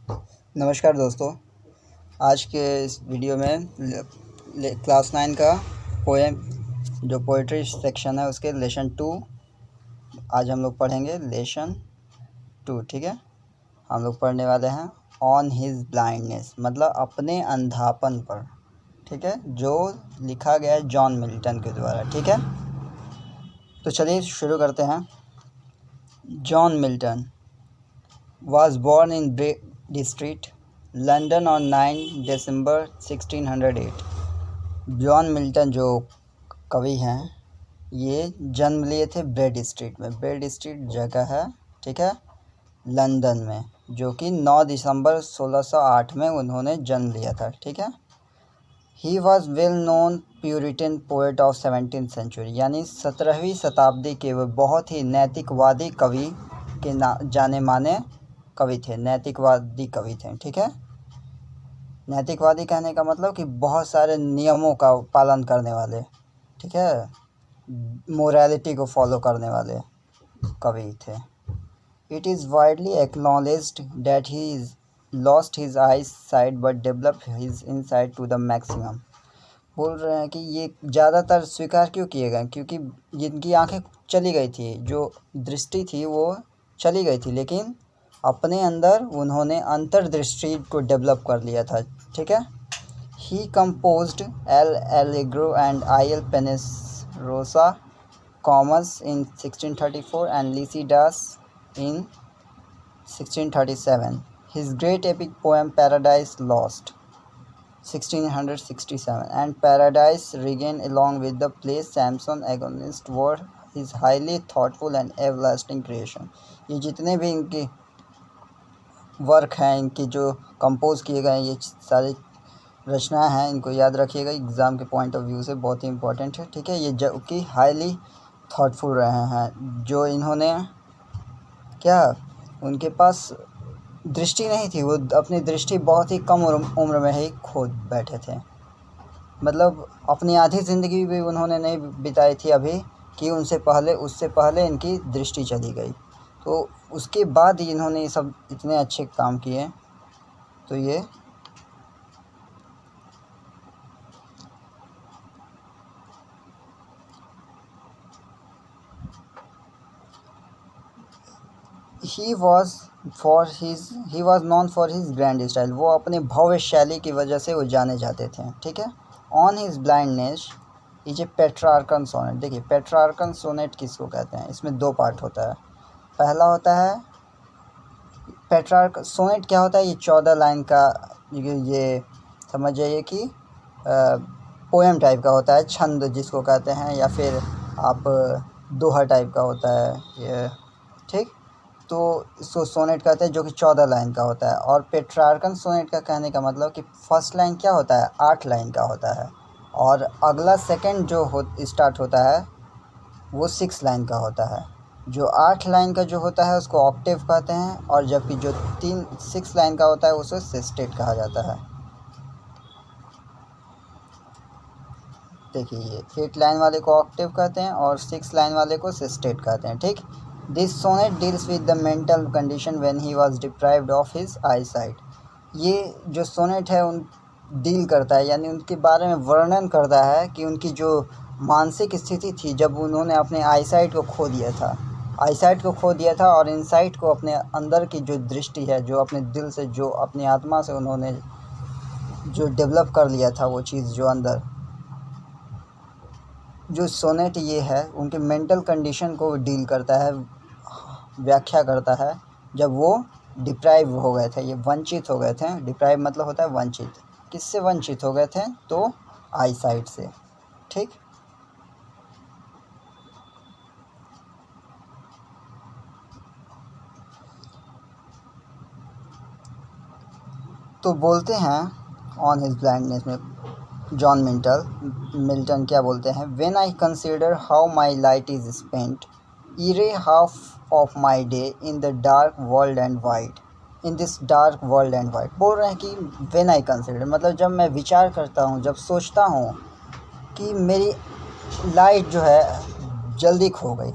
नमस्कार दोस्तों। आज के इस वीडियो में क्लास 9 का पोएम जो पोइट्री सेक्शन है उसके लेसन 2 आज हम लोग पढ़ेंगे। लेसन 2, ठीक है। हम लोग पढ़ने वाले हैं ऑन हिज ब्लाइंडनेस, मतलब अपने अंधापन पर, ठीक है, जो लिखा गया है जॉन मिल्टन के द्वारा, ठीक है। तो चलिए शुरू करते हैं। John Milton was born in Brady Street, London on 9 December 1608। John Milton जो कवि हैं ये जन्म लिए थे ब्रेड स्ट्रीट में। ब्रेड स्ट्रीट जगह है, ठीक है, लंदन में, जो कि 9 दिसंबर 1608 में उन्होंने जन्म लिया था, ठीक है। He was well known Puritan poet of 17th century, यानी 17वीं शताब्दी के वो बहुत ही नैतिकवादी कवि के जाने माने कवि थे, नैतिकवादी कवि थे, ठीक है। नैतिकवादी कहने का मतलब कि बहुत सारे नियमों का पालन करने वाले, ठीक है, मोरालिटी को फॉलो करने वाले कवि थे। It is widely acknowledged that he is lost his eye sight but develop his insight to the maximum. बोल रहे हैं कि ये ज़्यादातर स्वीकार क्यों किए गए, क्योंकि जिनकी आंखें चली गई थी, जो दृष्टि थी वो चली गई थी, लेकिन अपने अंदर उन्होंने अंतर्दृष्टि को डेवलप कर लिया था, ठीक है। He composed L'Allegro and Il Penseroso Comus in 1634 and Lycidas in 1637. His great epic poem Paradise Lost 1667 and Paradise Regained along with the play Samson Agonist were his highly thoughtful and everlasting creation. ये जितने भी इनके work हैं, इनके जो compose किए गए ये सारी रचनाएं हैं, इनको याद रखिएगा, एग्ज़ाम के पॉइंट ऑफ व्यू से बहुत ही इम्पोर्टेंट है, ठीक है। ये जो कि हाईली थॉटफुल रहे हैं, जो इन्होंने क्या, उनके पास दृष्टि नहीं थी, वो अपनी दृष्टि बहुत ही कम उम्र में ही खो बैठे थे। मतलब अपनी आधी ज़िंदगी भी उन्होंने नहीं बिताई थी अभी कि उससे पहले इनकी दृष्टि चली गई। तो उसके बाद ही इन्होंने ये सब इतने अच्छे काम किए। तो ये he was non for his grand style, वो अपने भव्य शैली की वजह से वो जाने जाते थे, ठीक है। On his blindness is a Petrarchan sonnet. देखिए पेट्रार्कन सोनेट किसको कहते हैं, इसमें 2 पार्ट होता है। पहला होता है पेट्रार्क सोनेट क्या होता है, ये 14 लाइन का, ये समझ जाइए कि पोएम टाइप का होता है, छंद जिसको कहते हैं, या फिर आप दोहा टाइप का होता है ये, ठीक। तो इसको सोनेट कहते हैं, जो कि 14 लाइन का होता है। और पेट्रार्कन सोनेट का कहने का मतलब कि फर्स्ट लाइन क्या होता है, 8 लाइन का होता है, और अगला सेकंड जो स्टार्ट होता है वो 6 लाइन का होता है। जो 8 लाइन का जो होता है उसको ऑक्टेव कहते हैं, और जबकि जो 6 लाइन का होता है उसे सेस्टेट कहा जाता है। देखिए ये 8 लाइन वाले को ऑक्टेव कहते हैं और 6 लाइन वाले को सेस्टेट कहते हैं, ठीक। This sonnet deals with the mental condition when he was deprived of his eye sight. ये जो सोनेट है उन डील करता है, यानी उनके बारे में वर्णन करता है कि उनकी जो मानसिक स्थिति थी जब उन्होंने अपने आई साइट को खो दिया था और इनसाइट को, अपने अंदर की जो दृष्टि है, जो अपने दिल से, जो अपनी आत्मा से उन्होंने जो डेवलप कर लिया था वो चीज़ जो अंदर, जो सोनेट ये है उनके मेंटल कंडीशन को डील करता है, व्याख्या करता है, जब वो डिप्राइव हो गए थे, ये वंचित हो गए थे। डिप्राइव मतलब होता है वंचित। किससे वंचित हो गए थे, तो आई साइट से, ठीक। तो बोलते हैं ऑन हिज ब्लाइंडनेस में जॉन मिल्टन क्या बोलते हैं, when I consider how my light is spent ere half of my day in the dark world and wide, in this dark world and wide. बोल रहे हैं कि व्हेन आई कंसिडर मतलब जब मैं विचार करता हूँ, जब सोचता हूँ कि मेरी लाइट जो है जल्दी खो गई,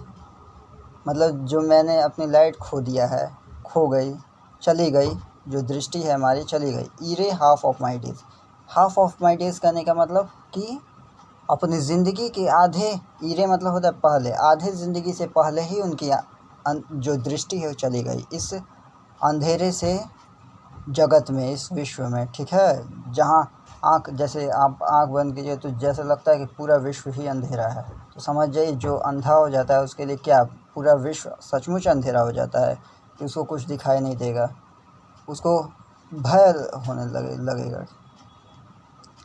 मतलब जो मैंने अपनी लाइट खो दिया है, खो गई, चली गई, जो दृष्टि है हमारी चली गई। Ere half of my days, half of my days कहने का मतलब कि अपनी ज़िंदगी के आधे, ईरे मतलब होता है पहले, आधे ज़िंदगी से पहले ही उनकी जो दृष्टि है वो चली गई इस अंधेरे से जगत में, इस विश्व में, ठीक है। जहाँ आँख, जैसे आप आँख बंद कीजिए तो जैसे लगता है कि पूरा विश्व ही अंधेरा है, तो समझ जाइए जो अंधा हो जाता है उसके लिए क्या पूरा विश्व सचमुच अंधेरा हो जाता है कि उसको कुछ दिखाई नहीं देगा, उसको भय होने लगेगा।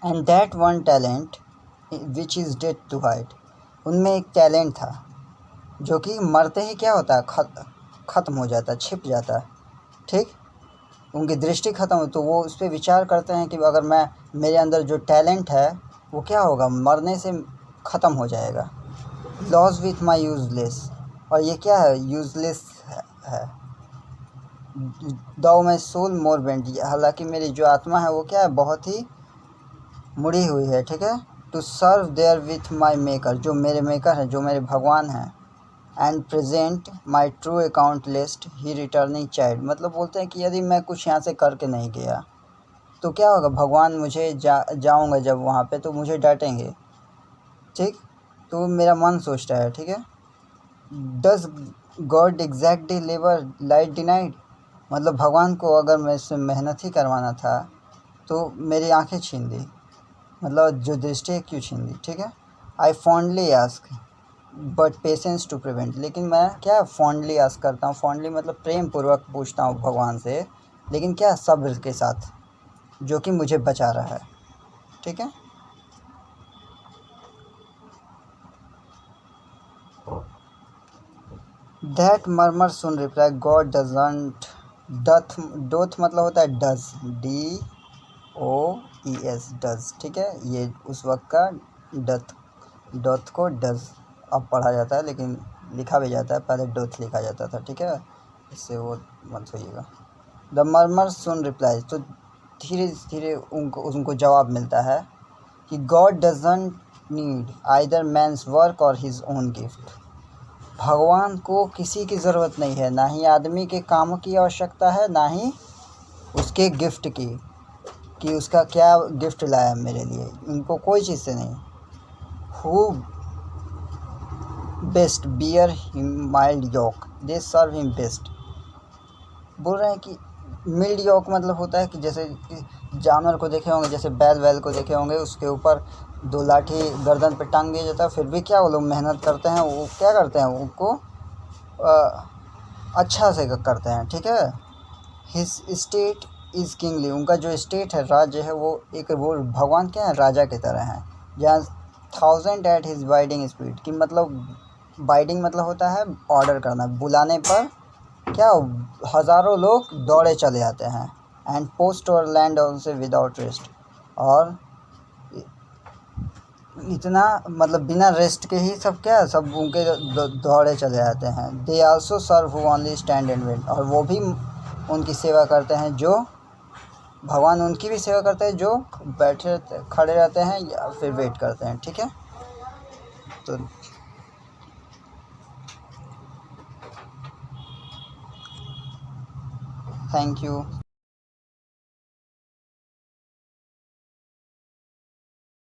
And that one talent which is death to hide, उनमें एक टैलेंट था जो कि मरते ही क्या होता है, ख़त्म हो जाता है, छिप जाता है, ठीक। उनकी दृष्टि ख़त्म हो तो वो उस पर विचार करते हैं कि अगर मैं, मेरे अंदर जो टैलेंट है वो क्या होगा, मरने से ख़त्म हो जाएगा। लॉस विथ माई यूज़लेस, और ये क्या है, यूज़लेस है। दो माई सोल मोर बेंट, हालांकि मेरी जो आत्मा है वो क्या है, बहुत ही मुड़ी हुई है, ठीक है। To serve there with my maker, जो मेरे मेकर हैं, जो मेरे भगवान हैं। And present my true account lest he returning chide, मतलब बोलते हैं कि यदि मैं कुछ यहाँ से करके नहीं गया तो क्या होगा, भगवान मुझे जाऊँगा जब वहाँ पे तो मुझे डांटेंगे, ठीक। तो मेरा मन सोचता है, ठीक है। Does God exactly labour light denied, मतलब भगवान को अगर मैं इससे मेहनत ही करवाना था तो मेरी आंखें छीन दी, मतलब जो दृष्टि है क्यों छीन दी, ठीक है। I fondly ask but patience to prevent, लेकिन मैं क्या फॉन्डली आस्क करता हूँ, फॉन्डली मतलब प्रेम पूर्वक पूछता हूँ भगवान से, लेकिन क्या सब्र के साथ, जो कि मुझे बचा रहा है, ठीक है। That murmur soon replied God doesn't, doth मतलब होता है डज, DOES डज, ठीक है। ये उस वक्त का डथ को डज अब पढ़ा जाता है, लेकिन लिखा भी जाता है, पहले डोथ लिखा जाता था, ठीक है, इससे वो मत होइएगा। द मर्मर सुन रिप्लाई, तो धीरे धीरे उनको जवाब मिलता है कि God doesn't need either man's work or his own gift, भगवान को किसी की ज़रूरत नहीं है, ना ही आदमी के कामों की आवश्यकता है, ना ही उसके गिफ्ट की, कि उसका क्या गिफ्ट लाया मेरे लिए, इनको कोई चीज़ से नहीं। Who best bear him mild yoke, they serve him best, बोल रहे हैं कि मिल्ड योक मतलब होता है कि जैसे जानवर को देखे होंगे, जैसे बैल को देखे होंगे, उसके ऊपर 2 लाठी गर्दन पे टांग दिया जाता है, फिर भी क्या वो लोग मेहनत करते हैं, वो क्या करते हैं, उनको अच्छा से करते हैं, ठीक है। हिज स्टेट इज़ किंगली, उनका जो स्टेट है, राज्य है, वो एक, वो भगवान क्या है, राजा की तरह हैं। जहाँ 1000 एट हिज बाइडिंग स्पीड, की मतलब बाइडिंग मतलब होता है ऑर्डर करना, बुलाने पर क्या हज़ारों लोग दौड़े चले आते हैं। एंड पोस्ट और लैंड ऑल्सो विदाउट रेस्ट, और इतना मतलब बिना रेस्ट के ही सब क्या सब उनके दौड़े चले जाते हैं। They also serve who only stand and wait, और वो भी उनकी सेवा करते हैं, जो भगवान उनकी भी सेवा करते हैं जो बैठे खड़े रहते हैं या फिर वेट करते हैं, ठीक है। तो थैंक यू।